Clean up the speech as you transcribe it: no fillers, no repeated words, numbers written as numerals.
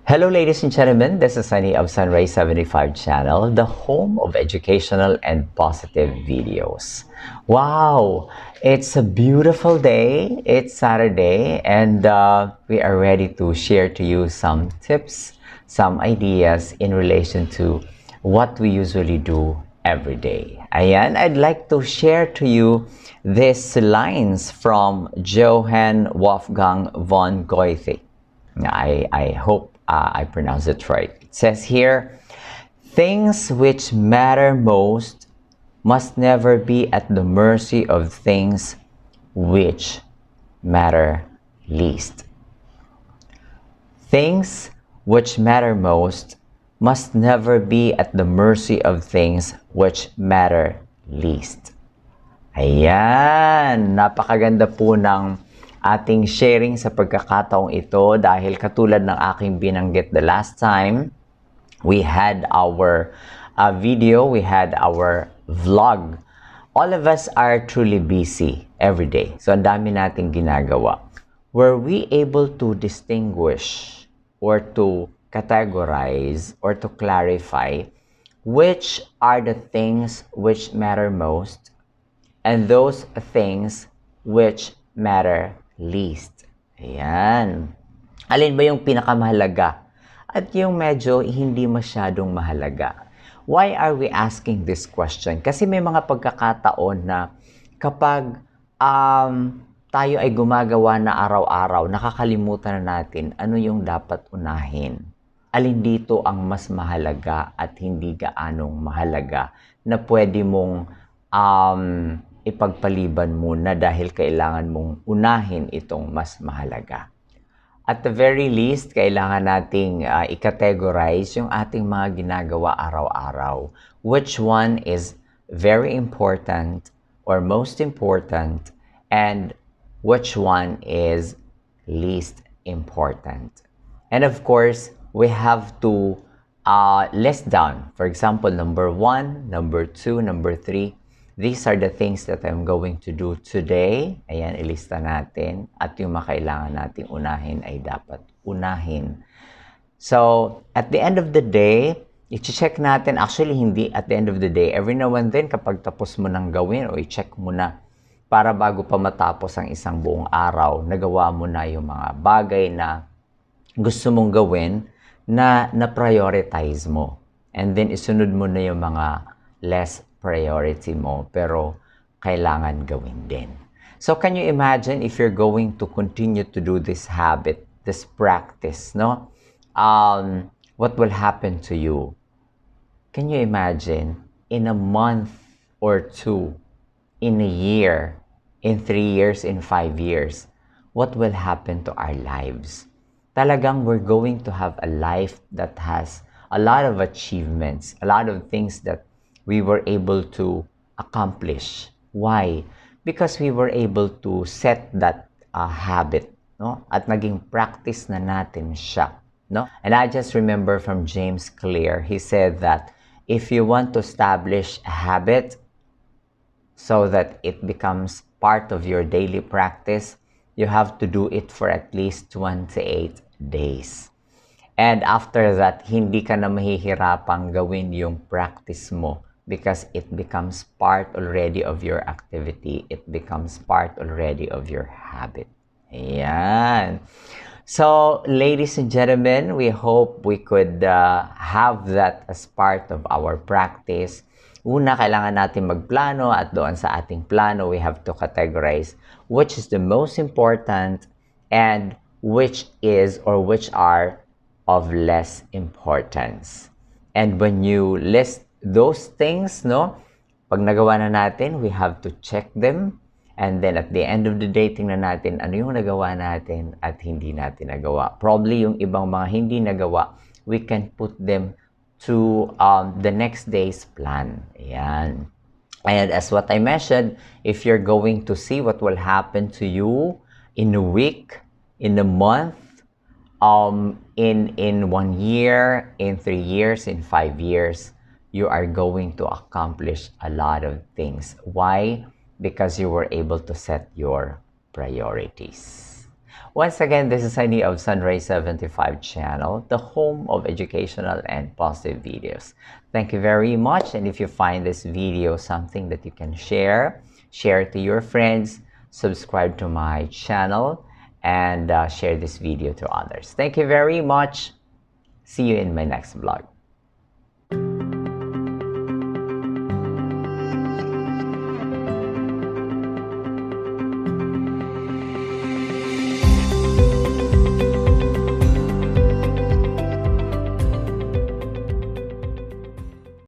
Hello, ladies and gentlemen. This is Sunny of Sunrise 75 channel, the home of educational and positive videos. Wow, it's a beautiful day. It's Saturday, and we are ready to share to you some tips, some ideas in relation to what we usually do every day. Ayan, I'd like to share to you these lines from Johann Wolfgang von Goethe. I hope I pronounce it right. It says here, things which matter most must never be at the mercy of things which matter least. Things which matter most must never be at the mercy of things which matter least. Ayan, napakaganda po ng ating sharing sa pagkakataong ito dahil katulad ng aking binanggit the last time, we had our video, we had our vlog. All of us are truly busy every day. So, ang dami nating ginagawa. Were we able to distinguish or to categorize or to clarify which are the things which matter most and those things which matter least? Ayan. Alin ba yung pinakamahalaga at yung medyo hindi masyadong mahalaga? Why are we asking this question? Kasi may mga pagkakataon na kapag tayo ay gumagawa na araw-araw, nakakalimutan na natin ano yung dapat unahin. Alin dito ang mas mahalaga at hindi gaanong mahalaga na pwede mong ipagpaliban muna dahil kailangan mong unahin itong mas mahalaga. At the very least, kailangan nating i-categorize yung ating mga ginagawa araw-araw. Which one is very important or most important and which one is least important. And of course, we have to list down. For example, number 1, number 2, number 3. These are the things that I'm going to do today. Ayan, ilista natin. At yung makailangan nating unahin ay dapat unahin. So, at the end of the day, i-check natin. Actually, hindi at the end of the day. Every now and then, kapag tapos mo nang gawin o i-check mo na para bago pa matapos ang isang buong araw, nagawa mo na yung mga bagay na gusto mong gawin na na-prioritize mo. And then, isunod mo na yung mga less priority mo, pero kailangan gawin din. So, can you imagine if you're going to continue to do this habit, this practice, no? What will happen to you? Can you imagine in a month or 2, in a year, in 3 years, in 5 years, what will happen to our lives? Talagang we're going to have a life that has a lot of achievements, a lot of things that we were able to accomplish. Why? Because we were able to set that habit, no? At naging practice na natin siya, no? And I just remember from James Clear, he said that if you want to establish a habit so that it becomes part of your daily practice, you have to do it for at least 28 days. And after that, hindi ka na mahihirapang gawin yung practice mo because it becomes part already of your activity. It becomes part already of your habit. Ayan. So, ladies and gentlemen, we hope we could have that as part of our practice. Una, kailangan natin magplano at doon sa ating plano, we have to categorize which is the most important and which is or which are of less importance. And when you list those things, no, pag nagawa na natin, we have to check them. And then at the end of the day, tingnan natin ano yung nagawa natin at hindi natin nagawa. Probably yung ibang mga hindi nagawa, we can put them to the next day's plan. Ayan. And as what I mentioned, if you're going to see what will happen to you in a week, in a month, in 1 year, in 3 years, in 5 years, you are going to accomplish a lot of things. Why? Because you were able to set your priorities. Once again, this is Sunny of Sunray 75 channel, the home of educational and positive videos. Thank you very much. And if you find this video something that you can share it to your friends, subscribe to my channel, and share this video to others. Thank you very much. See you in my next vlog.